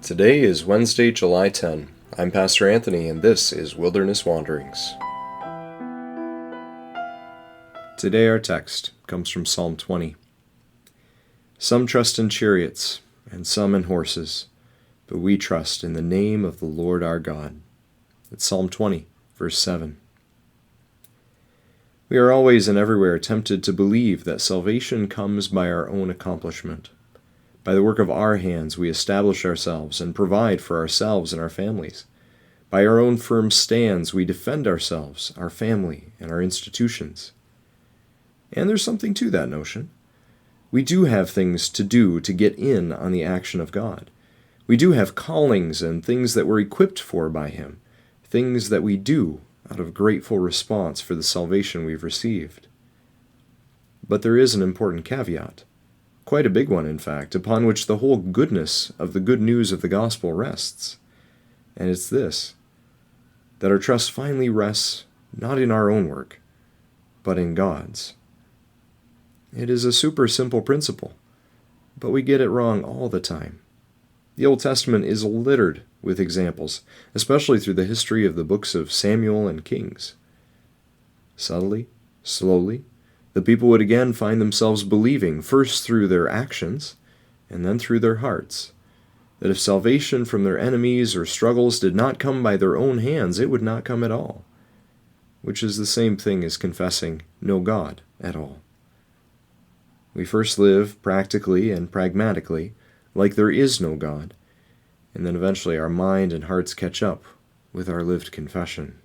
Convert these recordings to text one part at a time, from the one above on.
Today is Wednesday, July 10. I'm Pastor Anthony, and this is Wilderness Wanderings. Today our text comes from Psalm 20. Some trust in chariots, and some in horses, but we trust in the name of the Lord our God. It's Psalm 20, verse 7. We are always and everywhere tempted to believe that salvation comes by our own accomplishment. By the work of our hands we establish ourselves and provide for ourselves and our families. By our own firm stands we defend ourselves, our family, and our institutions. And there's something to that notion. We do have things to do to get in on the action of God. We do have callings and things that we're equipped for by Him, things that we do out of grateful response for the salvation we've received. But there is an important caveat. Quite a big one, in fact, upon which the whole goodness of the good news of the gospel rests. And it's this, that our trust finally rests not in our own work, but in God's. It is a super simple principle, but we get it wrong all the time. The Old Testament is littered with examples, especially through the history of the books of Samuel and Kings. Subtly, slowly, the people would again find themselves believing, first through their actions, and then through their hearts, that if salvation from their enemies or struggles did not come by their own hands, it would not come at all, which is the same thing as confessing no God at all. We first live practically and pragmatically, like there is no God, and then eventually our mind and hearts catch up with our lived confession.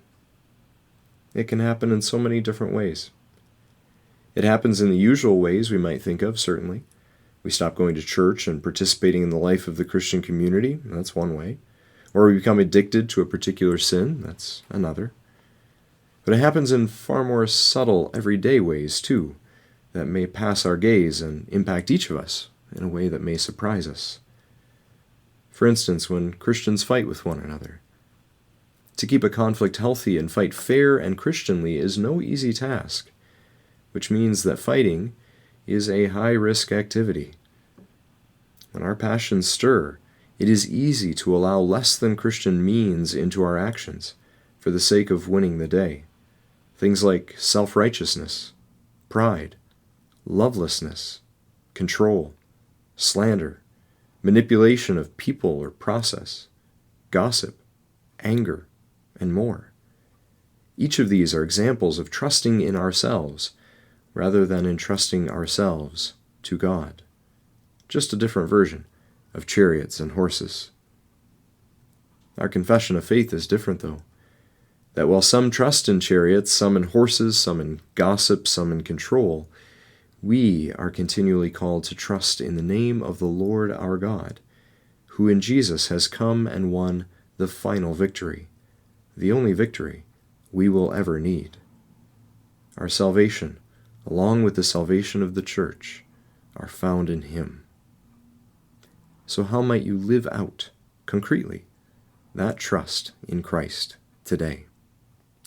It can happen in so many different ways. It happens in the usual ways we might think of, certainly. We stop going to church and participating in the life of the Christian community, that's one way. Or we become addicted to a particular sin, that's another. But it happens in far more subtle, everyday ways, too, that may pass our gaze and impact each of us in a way that may surprise us. For instance, when Christians fight with one another. To keep a conflict healthy and fight fair and Christianly is no easy task, which means that fighting is a high-risk activity. When our passions stir, it is easy to allow less than Christian means into our actions for the sake of winning the day. Things like self-righteousness, pride, lovelessness, control, slander, manipulation of people or process, gossip, anger, and more. Each of these are examples of trusting in ourselves rather than entrusting ourselves to God. Just a different version of chariots and horses. Our confession of faith is different, though. That while some trust in chariots, some in horses, some in gossip, some in control, we are continually called to trust in the name of the Lord our God, who in Jesus has come and won the final victory, the only victory we will ever need. Our salvation, along with the salvation of the church, are found in Him. So how might you live out, concretely, that trust in Christ today,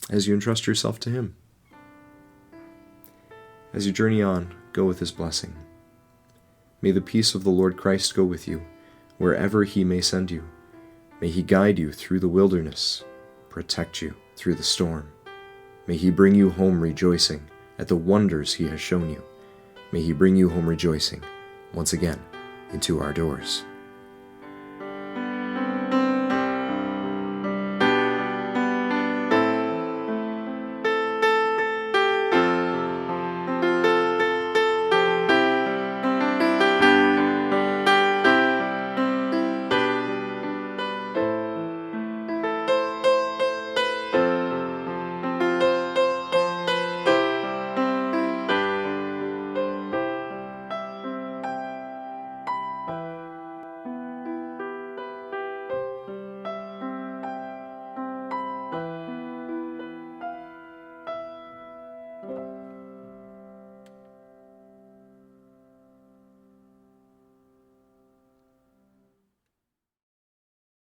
as you entrust yourself to Him? As you journey on, go with His blessing. May the peace of the Lord Christ go with you, wherever He may send you. May He guide you through the wilderness, protect you through the storm. May He bring you home rejoicing at the wonders He has shown you. May He bring you home rejoicing once again into our doors.